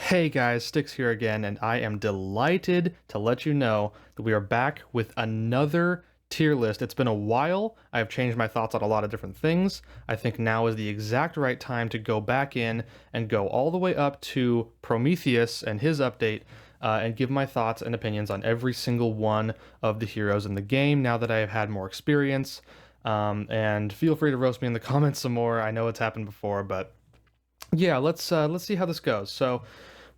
Hey guys, Sticks here again, and I am delighted to let you know that we are back with another tier list. It's been a while. I have changed my thoughts on a lot of different things. I think now is the exact right time to go back in and go all the way up to Prometheus and his update, and give my thoughts and opinions on every single one of the heroes in the game now that I have had more experience. And feel free to roast me in the comments some more. I know it's happened before, but yeah, let's see how this goes. So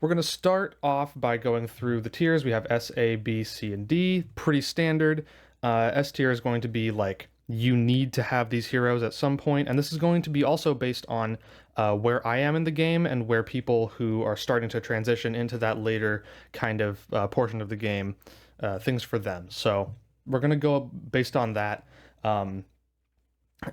we're going to start off by going through the tiers. We have S, A, B, C, and D. Pretty standard. S tier is going to be like you need to have these heroes at some point, and this is going to be also based on where I am in the game and where people who are starting to transition into that later kind of portion of the game, things for them. So we're going to go based on that.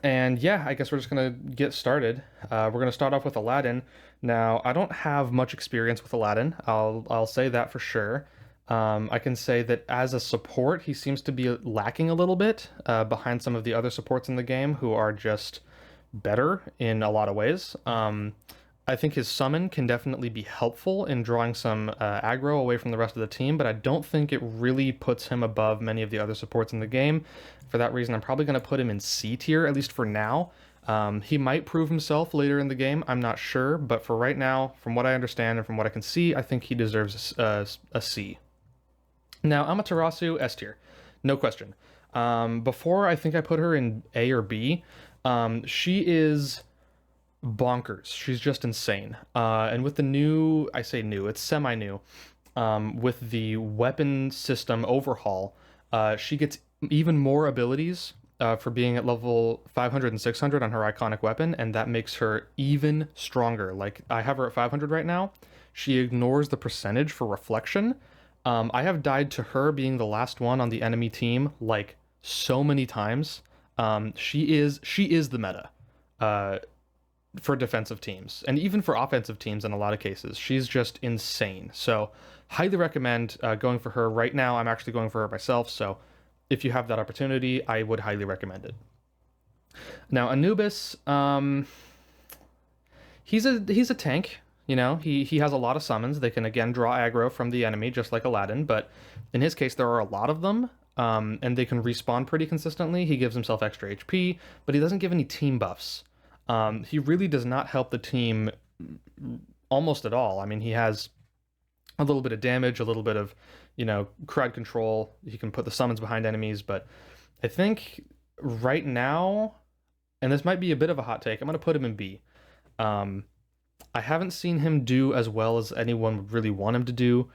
And yeah, I guess we're just gonna get started. We're gonna start off with Aladdin. Now, I don't have much experience with Aladdin. I'll say that for sure. I can say that as a support, he seems to be lacking a little bit behind some of the other supports in the game who are just better in a lot of ways. I think his summon can definitely be helpful in drawing some aggro away from the rest of the team, but I don't think it really puts him above many of the other supports in the game. For that reason, I'm probably going to put him in C tier, at least for now. He might prove himself later in the game, I'm not sure, but for right now, from what I understand and from what I can see, I think he deserves a C. Now, Amaterasu, S tier, no question. Before, I think I put her in A or B. She is bonkers. She's just insane. And with the new, I say new, it's semi-new, with the weapon system overhaul, she gets even more abilities for being at level 500 and 600 on her iconic weapon, and that makes her even stronger. Like, I have her at 500 right now. She ignores the percentage for reflection. I have died to her being the last one on the enemy team, like, so many times. She is the meta. For defensive teams and even for offensive teams in a lot of cases. She's just insane. So highly recommend going for her right now. I'm actually going for her myself. So if you have that opportunity, I would highly recommend it. Now Anubis, he's a tank. You know, he has a lot of summons. They can again draw aggro from the enemy, just like Aladdin. But in his case, there are a lot of them, and they can respawn pretty consistently. He gives himself extra HP, but he doesn't give any team buffs. He really does not help the team almost at all. I mean, he has a little bit of damage, a little bit of, crowd control. He can put the summons behind enemies, but I think right now, and this might be a bit of a hot take, I'm going to put him in B. I haven't seen him do as well as anyone would really want him to do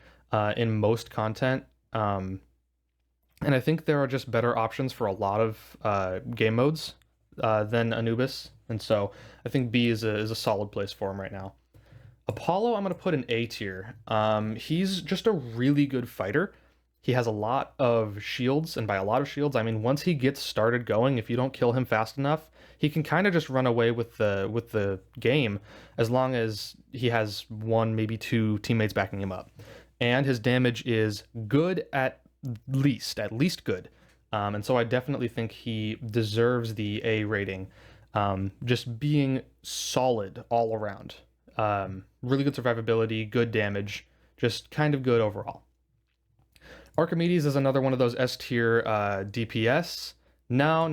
in most content. And I think there are just better options for a lot of game modes than Anubis. And so I think B is a solid place for him right now. Apollo, I'm going to put in A tier. He's just a really good fighter. He has a lot of shields, and by a lot of shields, I mean once he gets started going, if you don't kill him fast enough, he can kind of just run away with the game as long as he has one, maybe two teammates backing him up. And his damage is good at least good. And so I definitely think he deserves the A rating. Just being solid all around. Really good survivability, good damage, just kind of good overall. Archimedes is another one of those S tier DPS. No.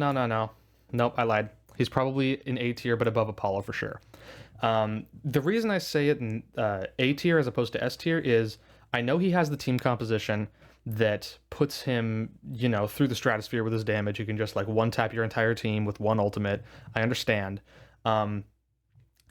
Nope, I lied. He's probably in A tier, but above Apollo for sure. The reason I say it in A tier as opposed to S tier is I know he has the team composition that puts him, through the stratosphere with his damage. You can just like one tap your entire team with one ultimate. I understand.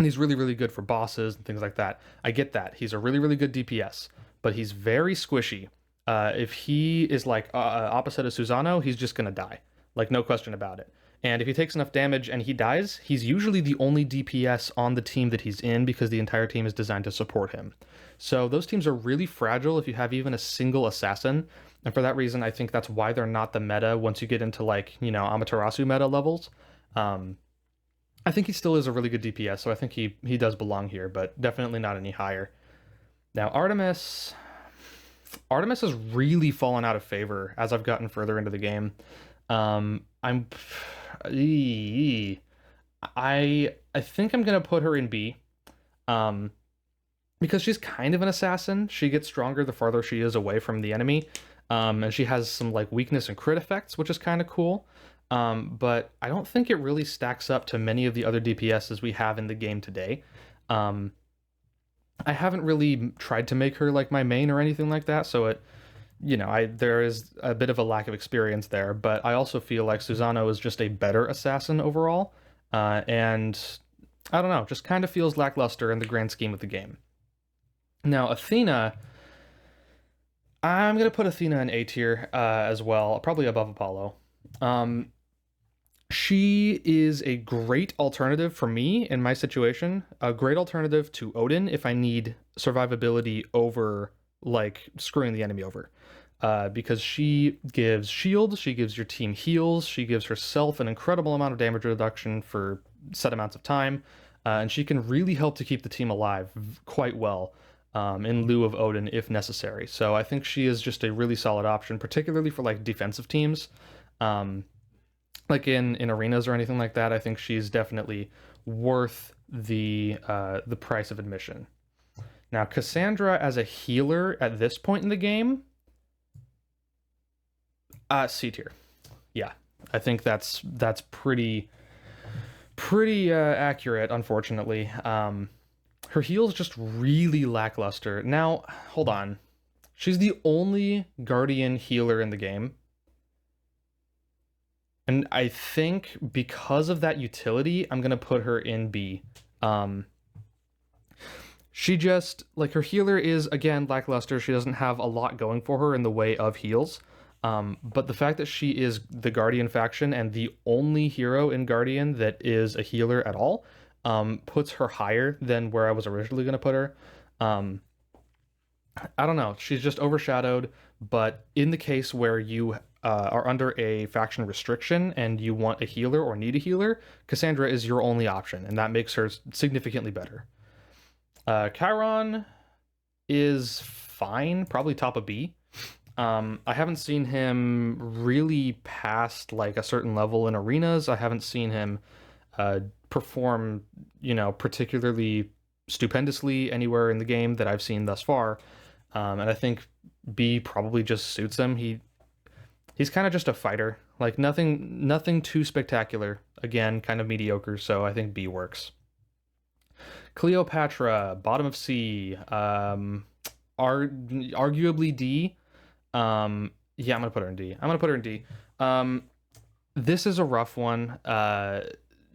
And he's really, really good for bosses and things like that. I get that. He's a really, really good DPS, but he's very squishy. If he is like opposite of Susano, he's just going to die. Like, no question about it. And if he takes enough damage and he dies, he's usually the only DPS on the team that he's in because the entire team is designed to support him. So those teams are really fragile if you have even a single assassin. And for that reason, I think that's why they're not the meta once you get into like, Amaterasu meta levels. I think he still is a really good DPS, so I think he does belong here, but definitely not any higher. Now Artemis has really fallen out of favor as I've gotten further into the game. I think I'm gonna put her in B. because she's kind of an assassin, she gets stronger the farther she is away from the enemy. And she has some like weakness and crit effects, which is kind of cool. But I don't think it really stacks up to many of the other DPSs we have in the game today. Um, I haven't really tried to make her like my main or anything like that, so there is a bit of a lack of experience there. But I also feel like Susano is just a better assassin overall, and I don't know, just kind of feels lackluster in the grand scheme of the game. Now, Athena, I'm gonna put Athena in A tier as well, probably above Apollo. Um, she is a great alternative for me in my situation. A great alternative to Odin if I need survivability over like screwing the enemy over. Because she gives shields, she gives your team heals, she gives herself an incredible amount of damage reduction for set amounts of time, and she can really help to keep the team alive quite well in lieu of Odin if necessary. So I think she is just a really solid option, particularly for like defensive teams. Um, like in arenas or anything like that, I think she's definitely worth the price of admission. Now, Cassandra as a healer at this point in the game, C tier. Yeah, I think that's pretty accurate. Unfortunately, her heal's just really lackluster. Now, hold on, she's the only Guardian healer in the game. And I think because of that utility, I'm gonna put her in B. She just like her healer is again lackluster. She doesn't have a lot going for her in the way of heals. But the fact that she is the Guardian faction and the only hero in Guardian that is a healer at all, puts her higher than where I was originally gonna put her. I don't know. She's just overshadowed. But in the case where you are under a faction restriction and you want a healer or need a healer, Cassandra is your only option, and that makes her significantly better. Chiron is fine, probably top of B. I haven't seen him really past like a certain level in arenas. I haven't seen him perform, particularly stupendously anywhere in the game that I've seen thus far. And I think B probably just suits him. He's kind of just a fighter, like nothing too spectacular. Again, kind of mediocre. So I think B works. Cleopatra, bottom of C, arguably D. Yeah, I'm gonna put her in D. I'm gonna put her in D. This is a rough one.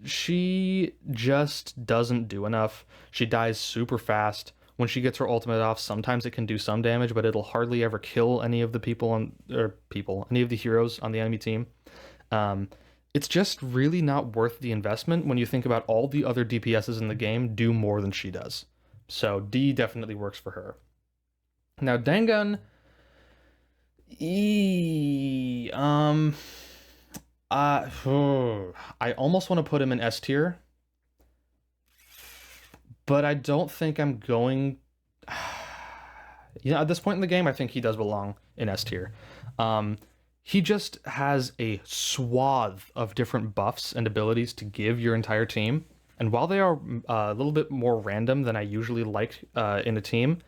She just doesn't do enough. She dies super fast. When she gets her ultimate off, sometimes it can do some damage, but it'll hardly ever kill any of the any of the heroes on the enemy team. It's just really not worth the investment when you think about all the other DPSs in the game do more than she does. So D definitely works for her. Now Dangun, I almost want to put him in S tier, but I don't think I'm going. At this point in the game, I think he does belong in S tier. He just has a swath of different buffs and abilities to give your entire team. And while they are a little bit more random than I usually like in a team,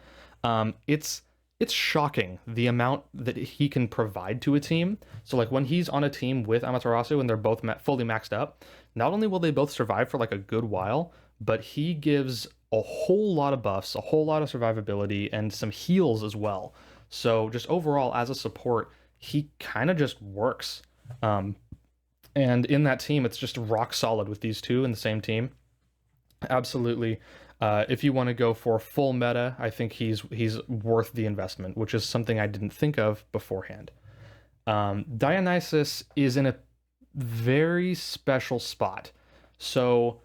it's shocking the amount that he can provide to a team. So like when he's on a team with Amaterasu and they're both fully maxed up, not only will they both survive for like a good while, but he gives a whole lot of buffs, a whole lot of survivability, and some heals as well. So just overall as a support, he kind of just works. And in that team, it's just rock solid with these two in the same team. Absolutely. If you want to go for full meta, I think he's worth the investment, which is something I didn't think of beforehand. Dionysus is in a very special spot. So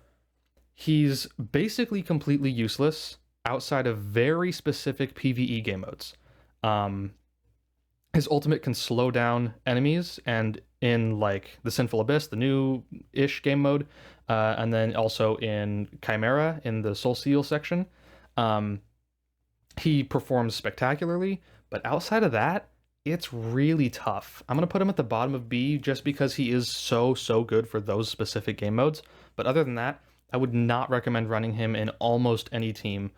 he's basically completely useless outside of very specific PvE game modes. His ultimate can slow down enemies, and in like the Sinful Abyss, the new-ish game mode, and then also in Chimera in the Soul Seal section, he performs spectacularly. But outside of that, it's really tough. I'm gonna put him at the bottom of B just because he is so good for those specific game modes. But other than that, I would not recommend running him in almost any team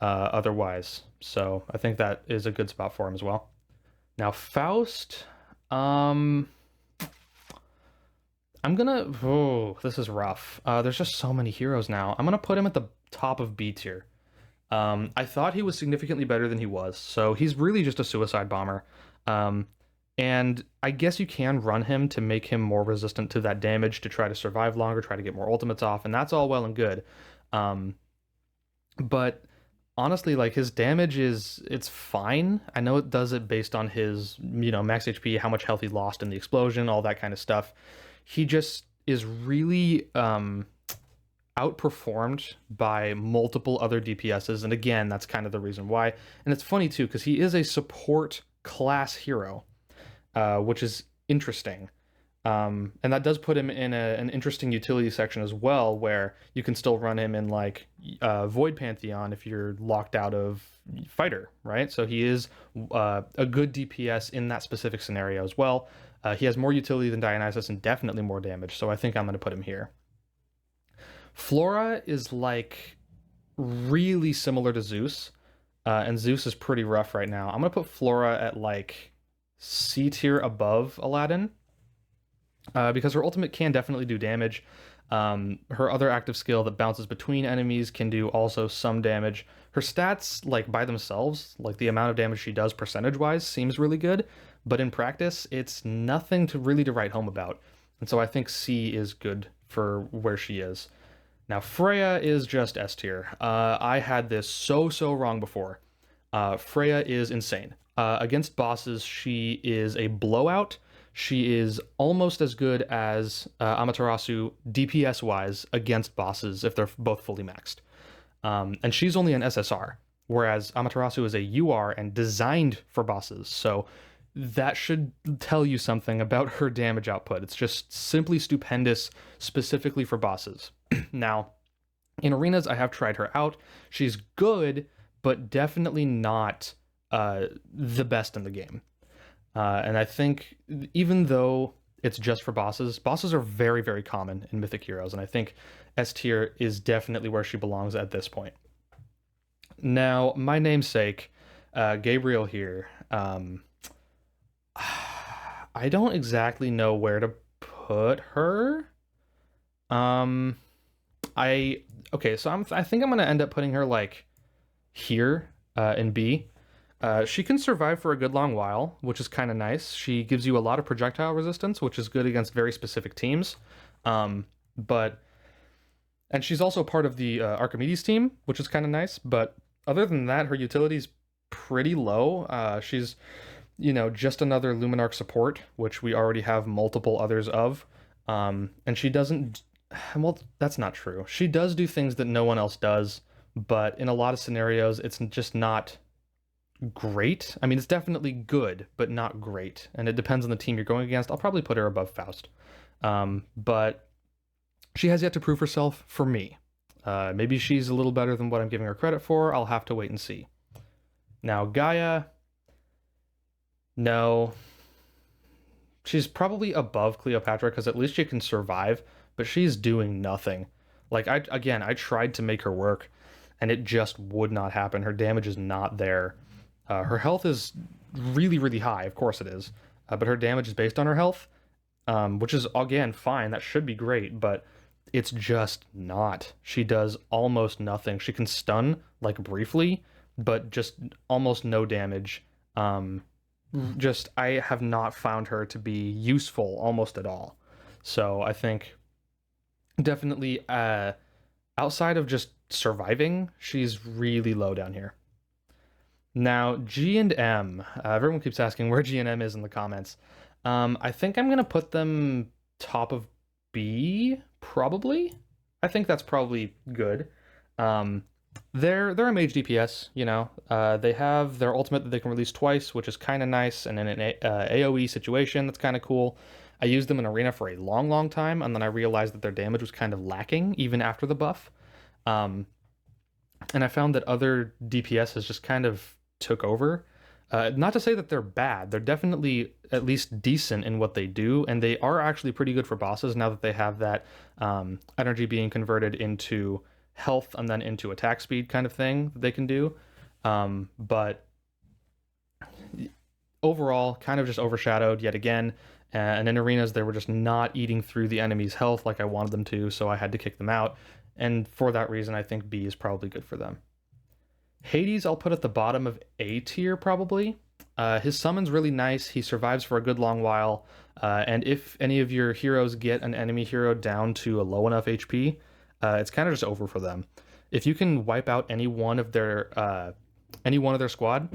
otherwise. So I think that is a good spot for him as well. Now Faust, um, I'm gonna. Oh, this is rough. There's just so many heroes now. I'm gonna put him at the top of B tier. I thought he was significantly better than he was, so he's really just a suicide bomber. Um, and I guess you can run him to make him more resistant to that damage to try to survive longer, try to get more ultimates off, and that's all well and good. Um, but honestly, like his damage is it's fine. I know it does it based on his, max HP, how much health he lost in the explosion, all that kind of stuff. He just is really outperformed by multiple other DPSs, and again, that's kind of the reason why. And it's funny too, because he is a support class hero, which is interesting. And that does put him in an interesting utility section as well, where you can still run him in like Void Pantheon if you're locked out of fighter, right? So he is a good DPS in that specific scenario as well. He has more utility than Dionysus and definitely more damage, so I think I'm going to put him here. Flora is like really similar to Zeus, and Zeus is pretty rough right now. I'm going to put Flora at like C tier above Aladdin. Because her ultimate can definitely do damage. Her other active skill that bounces between enemies can do also some damage. Her stats, like by themselves, like the amount of damage she does percentage-wise, seems really good, but in practice, it's nothing to really to write home about. And so I think C is good for where she is. Now Freya is just S tier. I had this so wrong before. Freya is insane. Against bosses, she is a blowout. She is almost as good as Amaterasu DPS-wise against bosses if they're both fully maxed. And she's only an SSR, whereas Amaterasu is a UR and designed for bosses. So that should tell you something about her damage output. It's just simply stupendous, specifically for bosses. Now, in arenas, I have tried her out. She's good, but definitely not the best in the game. And I think even though it's just for bosses, bosses are very common in Mythic Heroes, and I think S tier is definitely where she belongs at this point. Now, my namesake, Gabriel here, I don't exactly know where to put her. Okay, so I think I'm gonna end up putting her like here in B. She can survive for a good long while, which is kind of nice. She gives you a lot of projectile resistance, which is good against very specific teams. And she's also part of the Archimedes team, which is kind of nice. But other than that, her utility's pretty low. She's, just another Luminarch support, which we already have multiple others of. And she doesn't, well, that's not true. She does do things that no one else does, but in a lot of scenarios, it's just not great. I mean, it's definitely good, but not great. And it depends on the team you're going against. I'll probably put her above Faust. But she has yet to prove herself for me. Maybe she's a little better than what I'm giving her credit for. I'll have to wait and see. Now, Gaia, no. She's probably above Cleopatra because at least she can survive, but she's doing nothing. Like, I tried to make her work, and it just would not happen. Her damage is not there. Her health is really high, of course it is, but her damage is based on her health, which is, again, fine. That should be great, but it's just not. She does almost nothing. She can stun, like, briefly, but just almost no damage. I have not found her to be useful almost at all. So I think definitely outside of just surviving, she's really low down here. Now, G and M. Everyone keeps asking where G and M is in the comments. I think I'm going to put them top of B, probably. I think that's probably good. They're a mage DPS, They have their ultimate that they can release twice, which is kind of nice, and in an AoE situation, that's kind of cool. I used them in Arena for a long time, and then I realized that their damage was kind of lacking, even after the buff. And I found that other DPSs just kind of took over. Not to say that they're bad. They're definitely at least decent in what they do, and they are actually pretty good for bosses now that they have that energy being converted into health and then into attack speed kind of thing that they can do. But overall, kind of just overshadowed yet again. And in arenas, they were just not eating through the enemy's health like I wanted them to, so I had to kick them out. And for that reason, I think B is probably good for them. Hades, I'll put at the bottom of A tier probably. His summon's really nice. He survives for a good long while. And if any of your heroes get an enemy hero down to a low enough HP, it's kind of just over for them. If you can wipe out any one of their squad,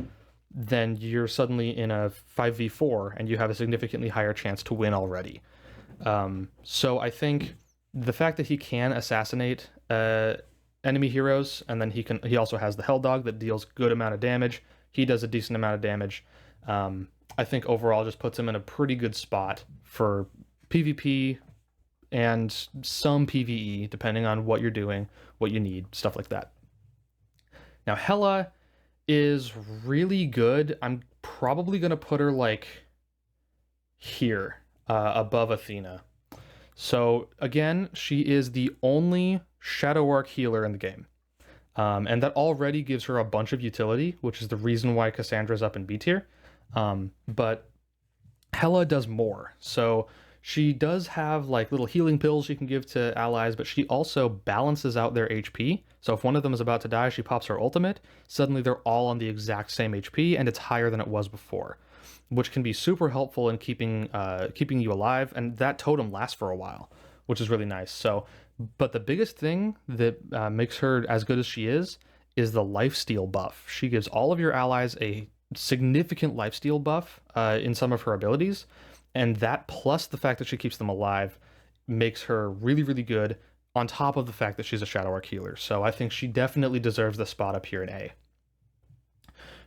then you're suddenly in a 5v4 and you have a significantly higher chance to win already. So I think the fact that he can assassinate enemy heroes, and then he also has the Hell Dog that deals good amount of damage. He does a decent amount of damage. I think overall just puts him in a pretty good spot for PvP and some PvE, depending on what you're doing, what you need, stuff like that. Now, Hela is really good. I'm probably going to put her like here, above Athena. So again, she is the only Shadow Arc healer in the game. And that already gives her a bunch of utility, which is the reason why Cassandra's up in B tier. But Hela does more. So she does have like little healing pills she can give to allies, but she also balances out their HP. So if one of them is about to die, she pops her ultimate. Suddenly they're all on the exact same HP, and it's higher than it was before, which can be super helpful in keeping you alive. And that totem lasts for a while, which is really nice. So, but the biggest thing that makes her as good as she is the lifesteal buff. She gives all of your allies a significant lifesteal buff in some of her abilities, and that plus the fact that she keeps them alive makes her really, really good, on top of the fact that she's a Shadow Arc healer. So I think she definitely deserves the spot up here in A.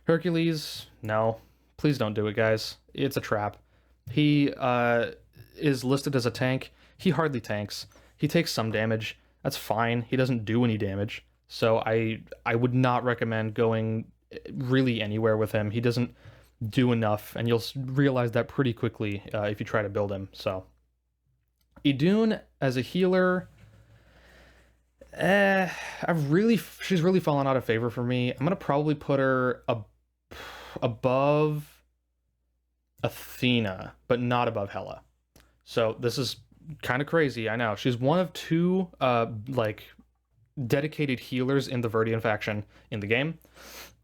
Hercules, no. Please don't do it, guys. It's a trap. He is listed as a tank. He hardly tanks. He takes some damage. That's fine. He doesn't do any damage. So I would not recommend going really anywhere with him. He doesn't do enough, and you'll realize that pretty quickly if you try to build him. So Idun as a healer, she's really fallen out of favor for me. I'm gonna probably put her above Athena, but not above Hela. So this is kind of crazy, I know. She's one of two like dedicated healers in the Verdian faction in the game.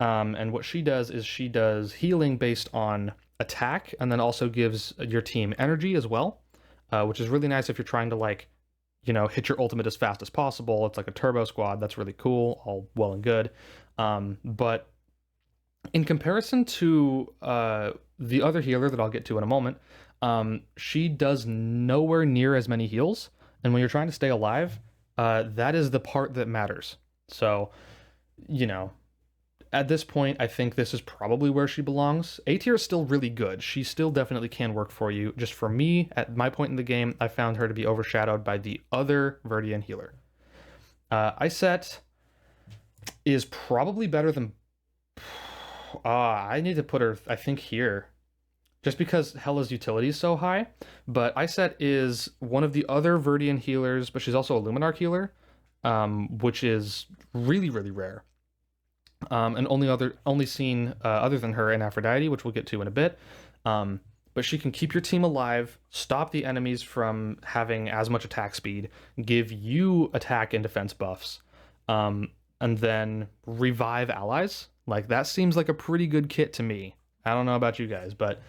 And what she does is she does healing based on attack, and then also gives your team energy as well, which is really nice if you're trying to, like, you know, hit your ultimate as fast as possible. It's like a turbo squad. That's really cool, all well and good. But in comparison to the other healer that I'll get to in a moment, she does nowhere near as many heals. And when you're trying to stay alive, that is the part that matters. So, you know, at this point, I think this is probably where she belongs. A tier is still really good. She still definitely can work for you. Just for me, at my point in the game, I found her to be overshadowed by the other Verdian healer. Iset is probably better than... I need to put her, I think, here, just because Hela's utility is so high. But Iset is one of the other Verdian healers, but she's also a Luminarch healer, which is really, really rare. And only seen other than her in Aphrodite, which we'll get to in a bit. But she can keep your team alive, stop the enemies from having as much attack speed, give you attack and defense buffs, and then revive allies. Like, that seems like a pretty good kit to me. I don't know about you guys, but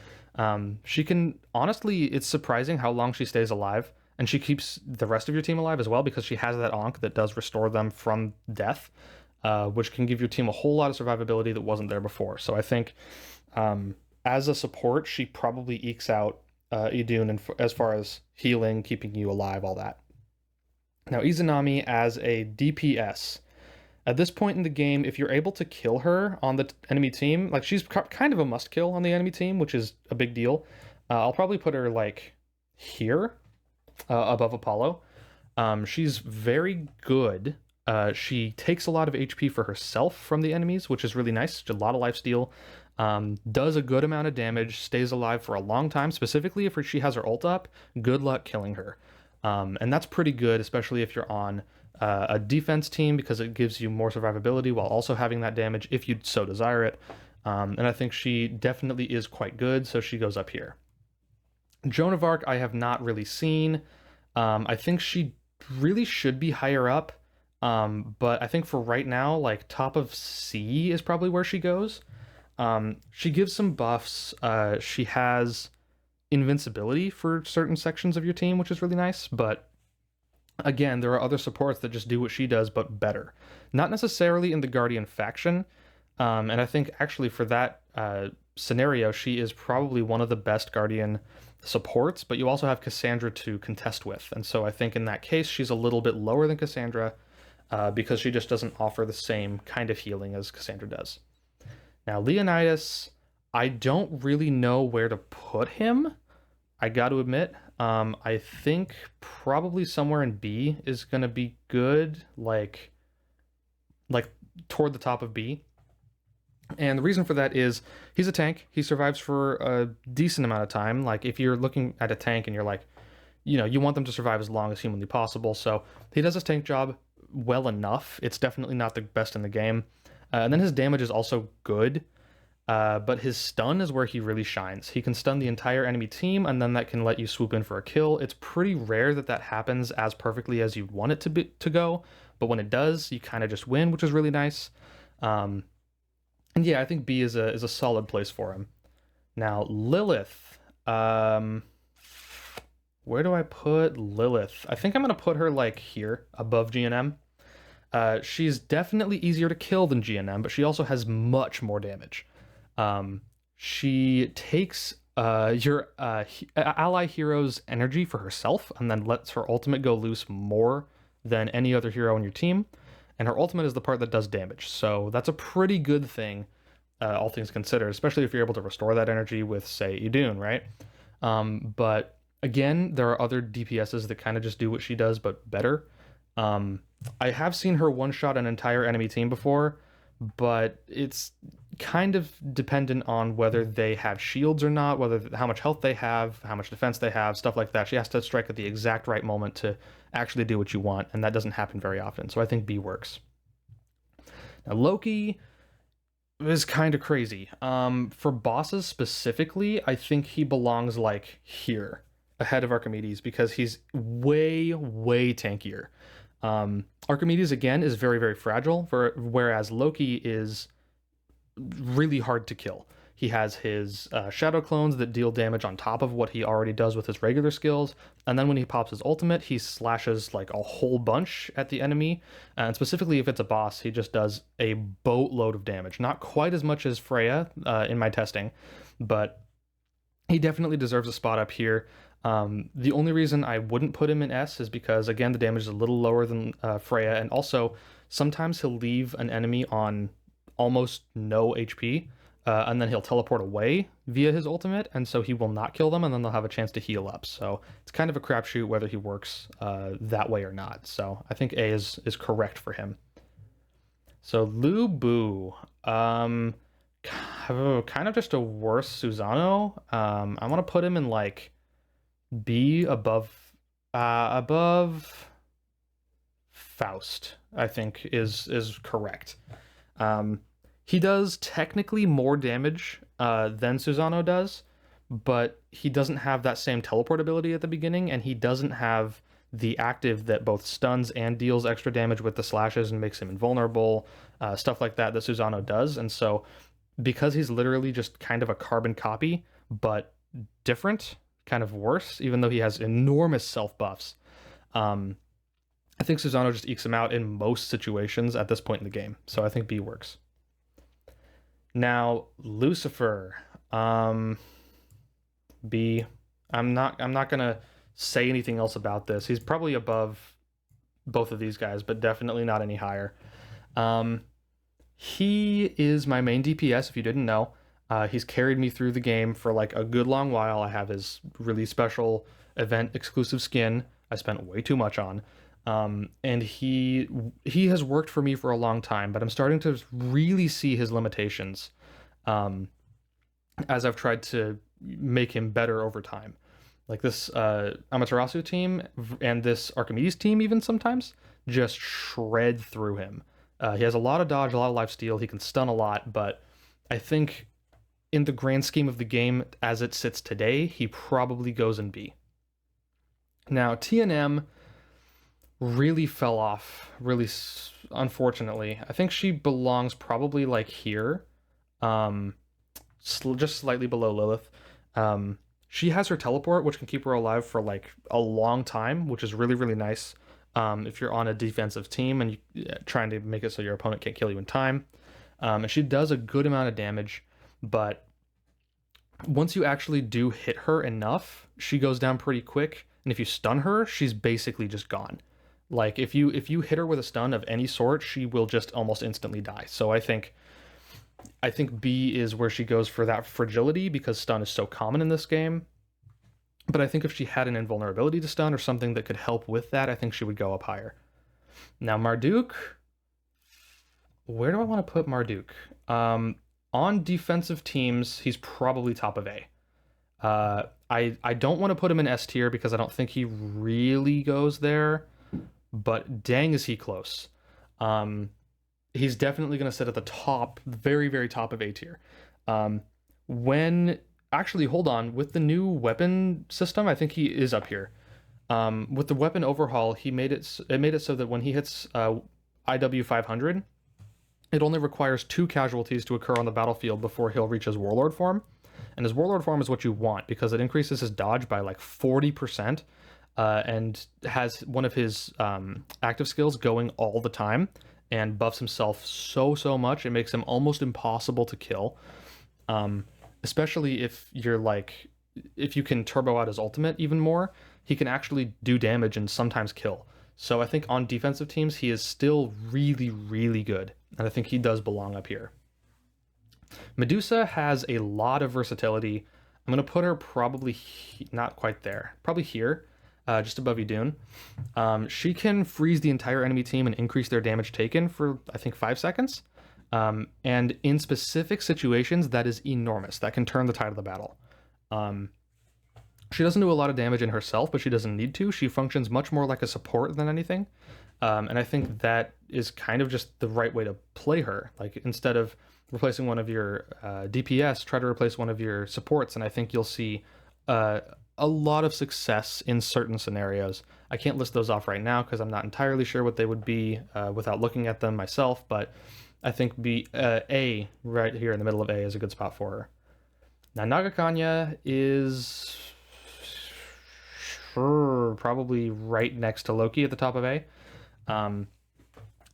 she can, honestly, it's surprising how long she stays alive, and she keeps the rest of your team alive as well, because she has that Ankh that does restore them from death, which can give your team a whole lot of survivability that wasn't there before. So I think as a support, she probably ekes out Idun as far as healing, keeping you alive, all that. Now, Izanami as a DPS. At this point in the game, if you're able to kill her on the enemy team, like, she's kind of a must kill on the enemy team, which is a big deal. I'll probably put her like here, above Apollo. She's very good. She takes a lot of HP for herself from the enemies, which is really nice. A lot of lifesteal. Does a good amount of damage, stays alive for a long time, specifically if she has her ult up. Good luck killing her. And that's pretty good, especially if you're on a defense team because it gives you more survivability while also having that damage if you so desire it. And I think she definitely is quite good, so she goes up here. Joan of Arc I have not really seen. I think she really should be higher up, but I think for right now, like top of C is probably where she goes. She gives some buffs. She has invincibility for certain sections of your team, which is really nice, but again, there are other supports that just do what she does, but better. Not necessarily in the Guardian faction, and I think actually for that scenario, she is probably one of the best Guardian supports, but you also have Cassandra to contest with. And so I think in that case, she's a little bit lower than Cassandra because she just doesn't offer the same kind of healing as Cassandra does. Now, Leonidas, I don't really know where to put him. I got to admit, I think probably somewhere in B is going to be good, like toward the top of B. And the reason for that is he's a tank. He survives for a decent amount of time. Like if you're looking at a tank and you're like, you want them to survive as long as humanly possible. So he does his tank job well enough. It's definitely not the best in the game. And then his damage is also good. But his stun is where he really shines. He can stun the entire enemy team, and then that can let you swoop in for a kill. It's pretty rare that that happens as perfectly as you want it to go. But when it does, you kind of just win, which is really nice. And yeah, I think B is a solid place for him. Now, Lilith. Where do I put Lilith? I think I'm going to put her like here, above GNM. She's definitely easier to kill than GNM, but she also has much more damage. She takes your ally hero's energy for herself and then lets her ultimate go loose more than any other hero on your team. And her ultimate is the part that does damage. So that's a pretty good thing, all things considered, especially if you're able to restore that energy with, say, Idun, right? But again, there are other DPSs that kind of just do what she does, but better. I have seen her one-shot an entire enemy team before, but it's kind of dependent on whether they have shields or not, how much health they have, how much defense they have, stuff like that. She has to strike at the exact right moment to actually do what you want, and that doesn't happen very often. So I think B works. Now Loki is kind of crazy. For bosses specifically, I think he belongs like here, ahead of Archimedes, because he's way, way tankier. Archimedes again is very, very fragile, whereas Loki is really hard to kill. He has his shadow clones that deal damage on top of what he already does with his regular skills, and then when he pops his ultimate, he slashes like a whole bunch at the enemy, and specifically if it's a boss, he just does a boatload of damage. Not quite as much as Freya in my testing, but he definitely deserves a spot up here. The only reason I wouldn't put him in S is because, again, the damage is a little lower than Freya, and also sometimes he'll leave an enemy on almost no HP, and then he'll teleport away via his ultimate, and so he will not kill them, and then they'll have a chance to heal up. So it's kind of a crapshoot whether he works that way or not. So I think A is correct for him. So Lu Bu, kind of just a worse Susano. I want to put him in like B above Faust, I think is correct. He does technically more damage than Susano does, but he doesn't have that same teleport ability at the beginning, and he doesn't have the active that both stuns and deals extra damage with the slashes and makes him invulnerable, stuff like that Susano does. And so because he's literally just kind of a carbon copy, but different, kind of worse, even though he has enormous self buffs, I think Susano just ekes him out in most situations at this point in the game. So I think B works. Now Lucifer, B. I'm not gonna say anything else about this. He's probably above both of these guys, but definitely not any higher. He is my main DPS, if you didn't know. He's carried me through the game for like a good long while. I have his really special event exclusive skin I spent way too much on. And he has worked for me for a long time, but I'm starting to really see his limitations as I've tried to make him better over time. Like this Amaterasu team and this Archimedes team even sometimes, just shred through him. He has a lot of dodge, a lot of life steal. He can stun a lot, but I think in the grand scheme of the game as it sits today, he probably goes in B. Now, TNM really fell off, really unfortunately. I think she belongs probably like here, um, just slightly below Lilith. She has her teleport, which can keep her alive for like a long time, which is really, really nice. If you're on a defensive team and you're trying to make it so your opponent can't kill you in time. And she does a good amount of damage, but once you actually do hit her enough, she goes down pretty quick. And if you stun her, she's basically just gone. Like if you hit her with a stun of any sort, she will just almost instantly die. So I think B is where she goes for that fragility because stun is so common in this game. But I think if she had an invulnerability to stun or something that could help with that, I think she would go up higher. Now Marduk, where do I want to put Marduk? On defensive teams, he's probably top of A. I don't want to put him in S tier because I don't think he really goes there, but dang is he close. He's definitely going to sit at the top, very, very top of A tier. When actually, hold on, with the new weapon system, I think he is up here. With the weapon overhaul, it made it so that when he hits IW 500, it only requires 2 casualties to occur on the battlefield before he'll reach his warlord form. And his warlord form is what you want because it increases his dodge by like 40%, and has one of his active skills going all the time and buffs himself so much it makes him almost impossible to kill. Especially if you can turbo out his ultimate even more, he can actually do damage and sometimes kill. So I think on defensive teams, he is still really, really good. And I think he does belong up here. Medusa has a lot of versatility. I'm going to put her probably not quite there. Probably here, just above Idun. She can freeze the entire enemy team and increase their damage taken for, I think, 5 seconds. And in specific situations, that is enormous. That can turn the tide of the battle. She doesn't do a lot of damage in herself, but she doesn't need to. She functions much more like a support than anything. And I think that is kind of just the right way to play her. Like, instead of replacing one of your DPS, try to replace one of your supports, and I think you'll see a lot of success in certain scenarios. I can't list those off right now because I'm not entirely sure what they would be without looking at them myself, but I think A, right here in the middle of A, is a good spot for her. Now, Nagakanya is probably right next to Loki at the top of A.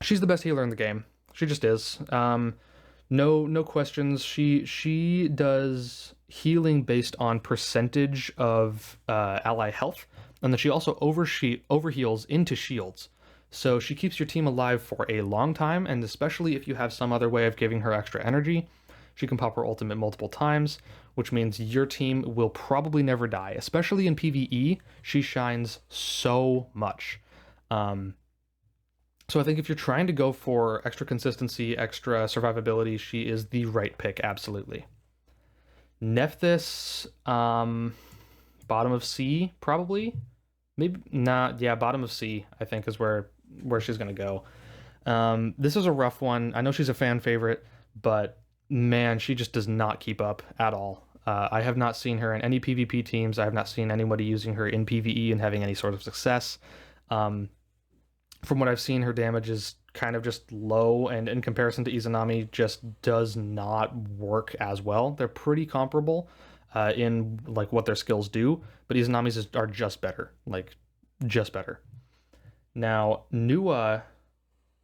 She's the best healer in the game. She just is. No questions. She does healing based on percentage of ally health, and then she also overheals into shields. So she keeps your team alive for a long time, and especially if you have some other way of giving her extra energy, she can pop her ultimate multiple times, which means your team will probably never die. Especially in PvE, she shines so much. So I think if you're trying to go for extra consistency, extra survivability, she is the right pick, absolutely. Nephthys, bottom of C, probably. Maybe not. Yeah, bottom of C, I think, is where she's gonna go. This is a rough one. I know she's a fan favorite, but man, she just does not keep up at all. I have not seen her in any PvP teams. I have not seen anybody using her in PvE and having any sort of success. From what I've seen, her damage is kind of just low, and in comparison to Izanami, just does not work as well. They're pretty comparable in like what their skills do, but Izanami's are just better, like just better. Now, Nua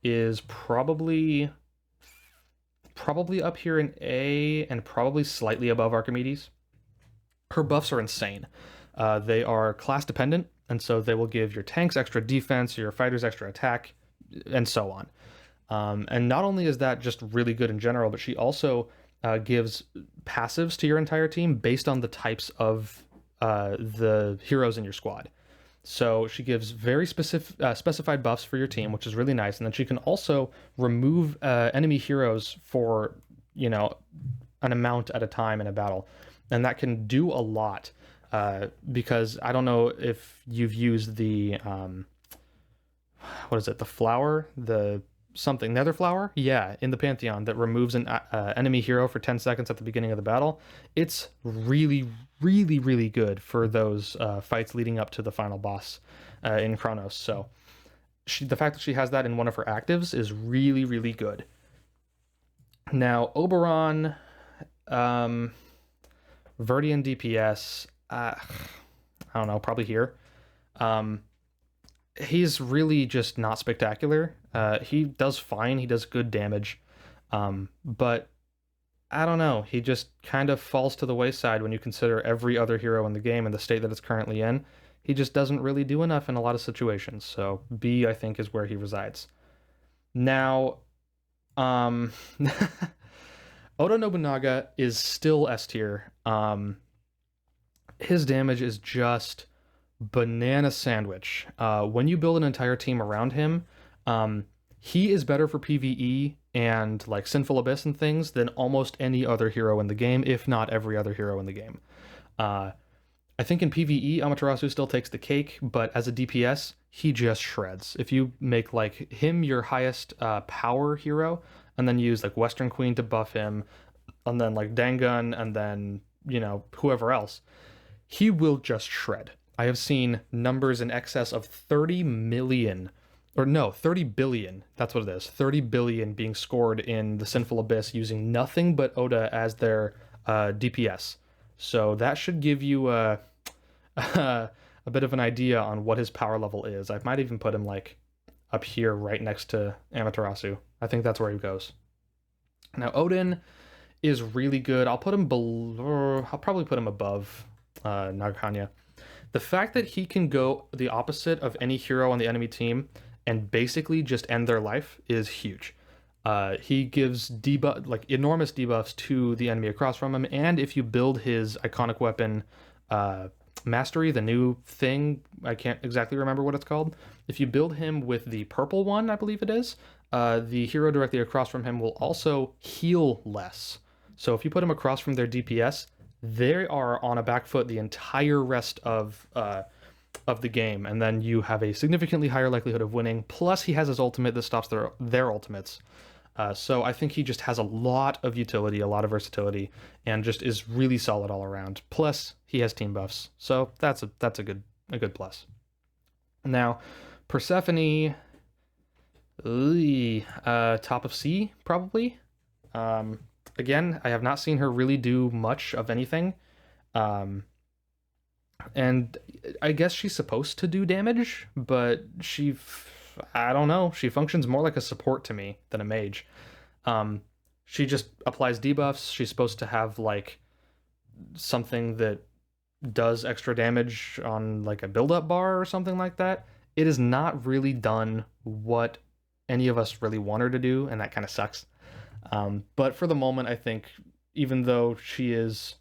is probably up here in A and probably slightly above Archimedes. Her buffs are insane. They are class dependent, and so they will give your tanks extra defense, your fighters extra attack, and so on. And not only is that just really good in general, but she also gives passives to your entire team based on the types of the heroes in your squad. So she gives very specified buffs for your team, which is really nice. And then she can also remove enemy heroes for, an amount at a time in a battle. And that can do a lot. Because I don't know if you've used the what is it? The flower, the something nether flower, yeah, in the Pantheon that removes an enemy hero for 10 seconds at the beginning of the battle. It's really, really, really good for those fights leading up to the final boss in Chronos. So the fact that she has that in one of her actives is really, really good. Now Oberon, Verdian DPS, I don't know, probably here. Um, he's really just not spectacular. He does fine. He does good damage. But I don't know. He just kind of falls to the wayside when you consider every other hero in the game and the state that it's currently in. He just doesn't really do enough in a lot of situations. So B, I think, is where he resides. Now, um, Oda Nobunaga is still S tier. His damage is just banana sandwich. When you build an entire team around him, he is better for PvE and like Sinful Abyss and things than almost any other hero in the game, if not every other hero in the game. I think in PvE, Amaterasu still takes the cake, but as a DPS, he just shreds. If you make like him your highest power hero, and then use like Western Queen to buff him, and then like Dangun, and then whoever else, he will just shred. I have seen numbers in excess of 30 million, or no, 30 billion. That's what it is. 30 billion being scored in the Sinful Abyss using nothing but Oda as their DPS. So that should give you a bit of an idea on what his power level is. I might even put him like up here right next to Amaterasu. I think that's where he goes. Now Odin is really good. I'll probably put him above Nagahanya. The fact that he can go the opposite of any hero on the enemy team and basically just end their life is huge. He gives enormous debuffs to the enemy across from him, and if you build his iconic weapon Mastery, the new thing, I can't exactly remember what it's called. If you build him with the purple one, I believe it is, the hero directly across from him will also heal less. So if you put him across from their DPS, they are on a back foot the entire rest of the game, and then you have a significantly higher likelihood of winning. Plus, he has his ultimate that stops their ultimates. So I think he just has a lot of utility, a lot of versatility, and just is really solid all around. Plus, he has team buffs, so that's a good plus. Now, Persephone, top of C probably. Again, I have not seen her really do much of anything. And I guess she's supposed to do damage, but I don't know, she functions more like a support to me than a mage. She just applies debuffs. She's supposed to have like something that does extra damage on like a build-up bar or something like that. It has not really done what any of us really want her to do, and that kind of sucks. But for the moment, I think even though she is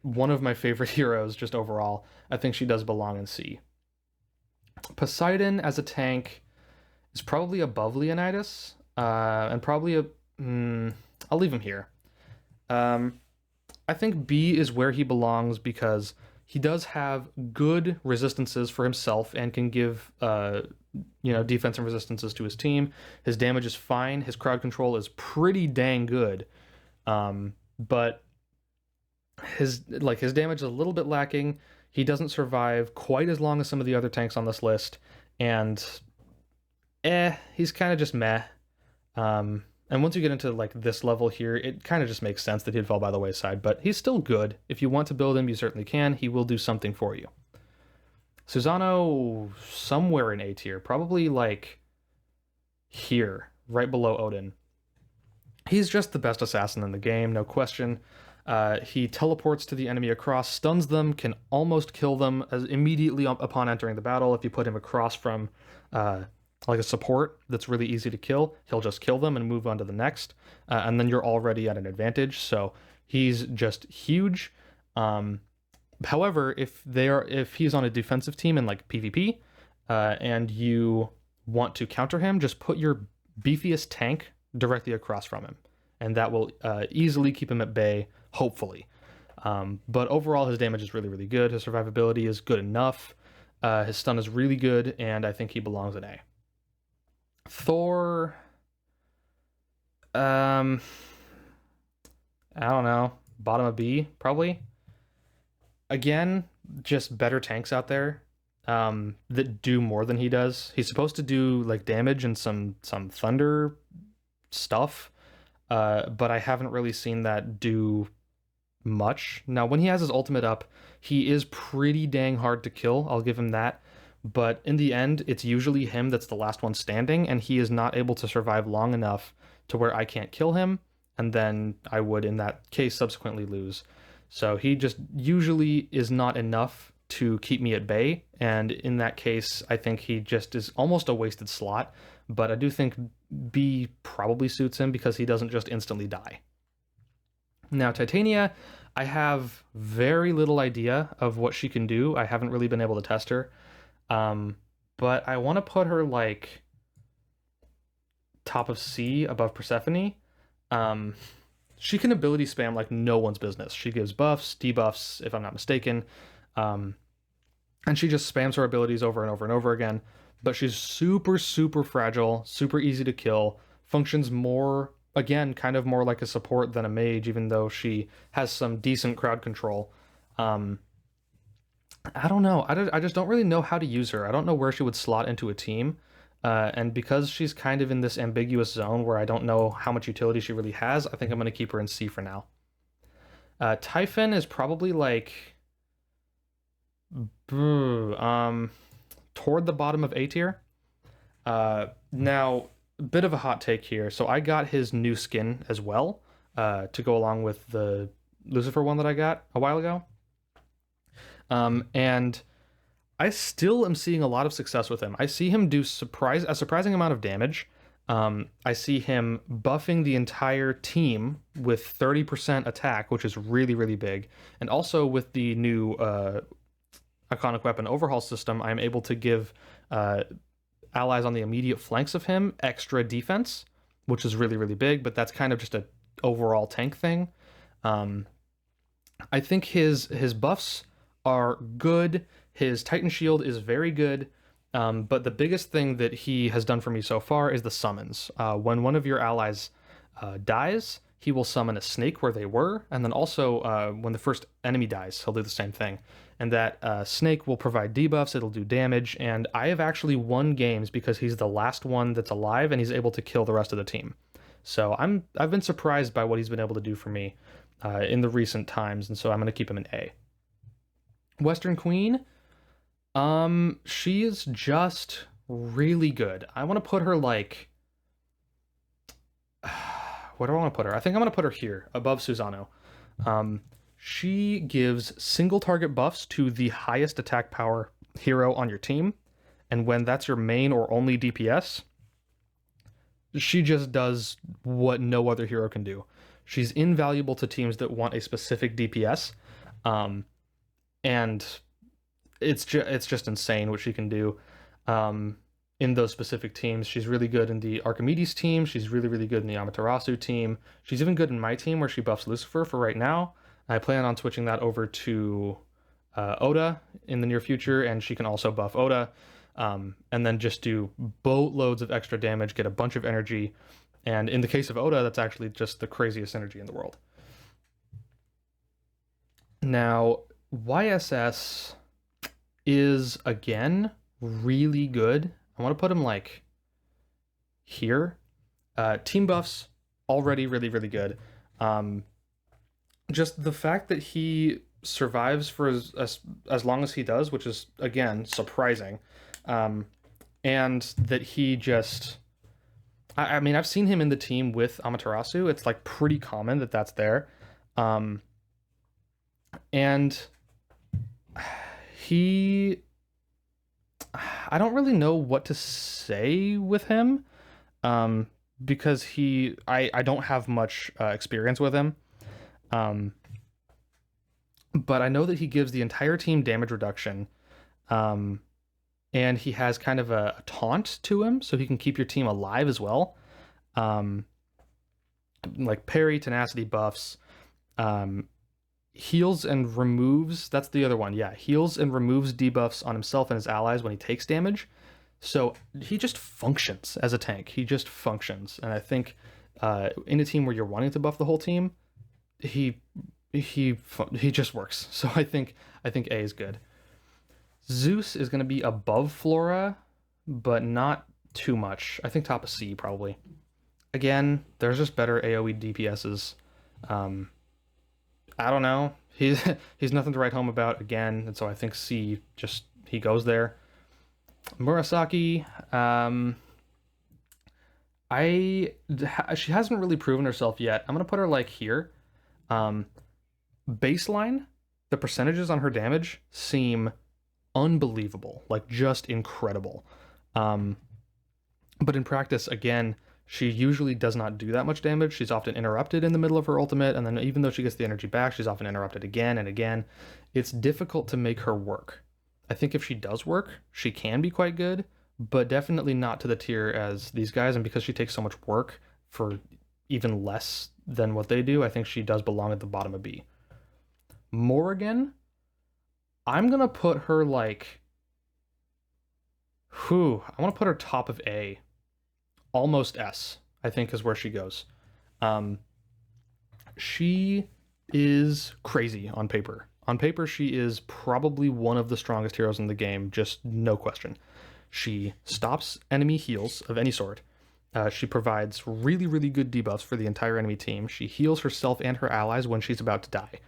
one of my favorite heroes just overall, I think she does belong in C. Poseidon as a tank is probably above Leonidas, and probably I'll leave him here. I think B is where he belongs because he does have good resistances for himself and can give defensive resistances to his team. His damage is fine. His crowd control is pretty dang good, but his damage is a little bit lacking. He doesn't survive quite as long as some of the other tanks on this list, and he's kind of just meh. And once you get into like this level here, it kind of just makes sense that he'd fall by the wayside, but he's still good. If you want to build him, you certainly can. He will do something for you. Susano, somewhere in A tier, probably like here, right below Odin. He's just the best assassin in the game, no question. He teleports to the enemy across, stuns them, can almost kill them as immediately upon entering the battle. If you put him across from like a support that's really easy to kill, he'll just kill them and move on to the next, and then you're already at an advantage. So he's just huge. However, if he's on a defensive team in like PvP, and you want to counter him, just put your beefiest tank directly across from him, and that will easily keep him at bay, hopefully. But overall, his damage is really, really good. His survivability is good enough. His stun is really good, and I think he belongs in A. Thor, um, I don't know, bottom of B probably. Again, just better tanks out there that do more than he does. He's supposed to do like damage and some thunder stuff, but I haven't really seen that do much. Now, when he has his ultimate up, he is pretty dang hard to kill. I'll give him that. But in the end, it's usually him that's the last one standing, and he is not able to survive long enough to where I can't kill him, and then I would, in that case, subsequently lose. So he just usually is not enough to keep me at bay, and in that case, I think he just is almost a wasted slot. But I do think B probably suits him because he doesn't just instantly die. Now, Titania, I have very little idea of what she can do. I haven't really been able to test her. Um, but I want to put her like top of C above Persephone. Um, she can ability spam like no one's business. She gives buffs, debuffs, if I'm not mistaken. Um, and she just spams her abilities over and over and over again. But she's super, super fragile, super easy to kill, functions more, again, kind of more like a support than a mage, even though she has some decent crowd control. Um, I don't know. I just don't really know how to use her. I don't know where she would slot into a team. And because she's kind of in this ambiguous zone where I don't know how much utility she really has, I think I'm going to keep her in C for now. Typhon is probably like toward the bottom of A tier. Now, a bit of a hot take here. So I got his new skin as well to go along with the Lucifer one that I got a while ago. And I still am seeing a lot of success with him. I see him do a surprising amount of damage. I see him buffing the entire team with 30% attack, which is really, really big. And also with the new iconic weapon overhaul system, I'm able to give allies on the immediate flanks of him extra defense, which is really, really big, but that's kind of just a overall tank thing. I think his buffs are good. His Titan Shield is very good. But the biggest thing that he has done for me so far is the summons. When one of your allies dies, he will summon a snake where they were, and then also when the first enemy dies, he'll do the same thing. And that snake will provide debuffs, it'll do damage, and I have actually won games because he's the last one that's alive and he's able to kill the rest of the team. So I've been surprised by what he's been able to do for me in the recent times, and so I'm going to keep him in A. Western Queen, she is just really good. I want to put her like, where do I want to put her? I think I'm going to put her here above Susano. She gives single target buffs to the highest attack power hero on your team, and when that's your main or only DPS, she just does what no other hero can do. She's invaluable to teams that want a specific DPS, and it's just insane what she can do in those specific teams. She's really good in the Archimedes team. She's really, really good in the Amaterasu team. She's even good in my team where she buffs Lucifer for right now. I plan on switching that over to Oda in the near future, and she can also buff Oda, and then just do boatloads of extra damage, get a bunch of energy, and in the case of Oda, that's actually just the craziest energy in the world. Now, YSS is, again, really good. I want to put him, like, here. Team buffs, already really, really good. Just the fact that he survives for as long as he does, which is, again, surprising, and that he just... I mean, I've seen him in the team with Amaterasu. It's, like, pretty common that that's there. And he... I don't really know what to say with him, because I don't have much experience with him. But I know that he gives the entire team damage reduction, and he has kind of a taunt to him, so he can keep your team alive as well. Like parry, tenacity buffs, heals and removes, that's the other one, yeah, heals and removes debuffs on himself and his allies when he takes damage. So he just functions as a tank. He just functions, and I think in a team where you're wanting to buff the whole team, he he just works. So I think A is good. Zeus is going to be above Flora, but not too much. I think top of C probably. Again, there's just better AoE DPSs. Um, I don't know. He's he's nothing to write home about again, and so I think C just he goes there. Murasaki, she hasn't really proven herself yet. I'm gonna put her like here. Um, Baseline, the percentages on her damage seem unbelievable, like just incredible. Um, but in practice, again, she usually does not do that much damage. She's often interrupted in the middle of her ultimate, and then even though she gets the energy back, she's often interrupted again and again. It's difficult to make her work. I think if she does work, she can be quite good, but definitely not to the tier as these guys. And because she takes so much work for even less than what they do, I think she does belong at the bottom of B. Morrigan, I'm gonna put her like, I want to put her top of A, almost S. I think is where she goes. Um, she is crazy on paper. On paper, she is probably one of the strongest heroes in the game, just no question. She stops enemy heals of any sort. She provides really, really good debuffs for the entire enemy team. She heals herself and her allies when she's about to die.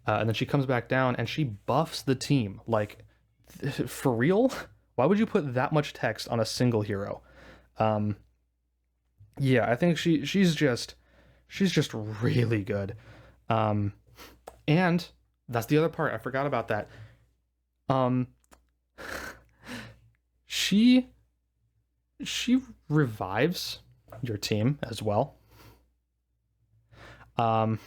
And then she comes back down and she buffs the team. Like, for real? Why would you put that much text on a single hero? Yeah, I think she's just really good. And that's the other part. I forgot about that. Um, she revives your team as well. Um,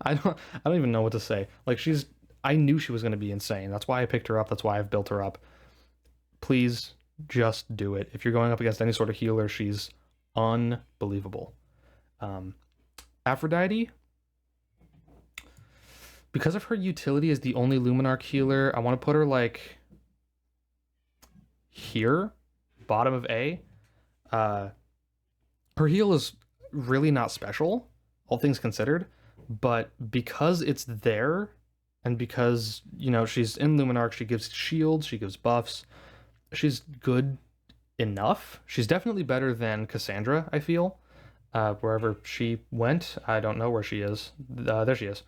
I don't even know what to say. Like I knew she was going to be insane. That's why I picked her up. That's why I've built her up. Please just do it. If you're going up against any sort of healer, she's unbelievable. Aphrodite, because of her utility as the only Luminarch healer, I want to put her like here, bottom of A. Her heal is really not special, all things considered, but because it's there, and because, she's in Luminarch, she gives shields, she gives buffs, she's good enough. She's definitely better than Cassandra, I feel. Wherever she went, I don't know where she is. There she is.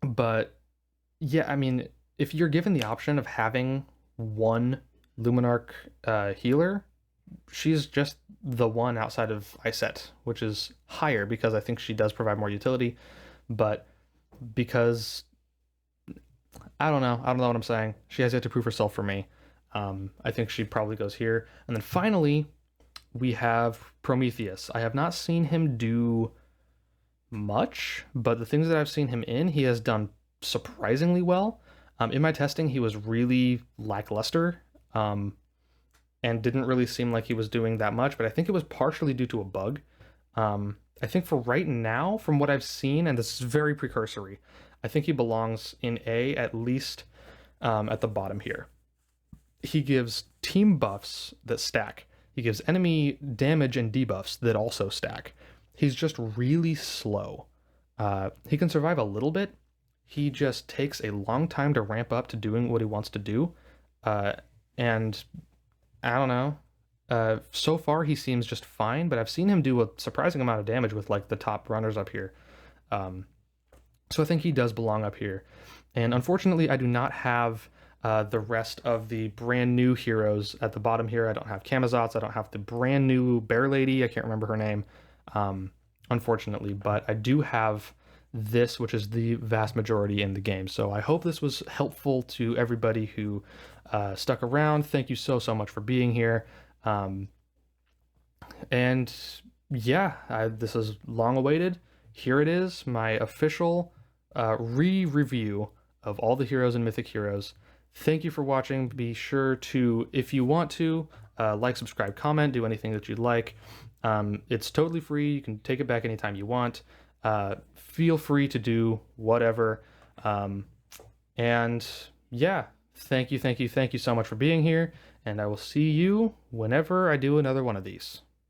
But yeah, I mean, if you're given the option of having one Luminarch healer, she's just the one outside of Iset, which is higher because I think she does provide more utility. But because I don't know what I'm saying. She has yet to prove herself for me. I think she probably goes here. And then finally, we have Prometheus. I have not seen him do much, but the things that I've seen him in, he has done surprisingly well. In my testing, he was really lackluster and didn't really seem like he was doing that much, but I think it was partially due to a bug. I think for right now, from what I've seen, and this is very precursory, I think he belongs in A, at least at the bottom here. He gives team buffs that stack. He gives enemy damage and debuffs that also stack. He's just really slow. He can survive a little bit. He just takes a long time to ramp up to doing what he wants to do. And I don't know. So far, he seems just fine, but I've seen him do a surprising amount of damage with like the top runners up here. So I think he does belong up here. And unfortunately, I do not have the rest of the brand new heroes at the bottom here. I don't have Camazotz. I don't have the brand new Bear Lady. I can't remember her name, unfortunately. But I do have this, which is the vast majority in the game. So I hope this was helpful to everybody who stuck around. Thank you so much for being here. And yeah, this is long awaited. Here it is, my official re-review of all the heroes in Mythic Heroes. Thank you for watching. Be sure to, if you want to, like, subscribe, comment, do anything that you'd like. It's totally free. You can take it back anytime you want. Feel free to do whatever. And yeah, Thank you so much for being here, and I will see you whenever I do another one of these.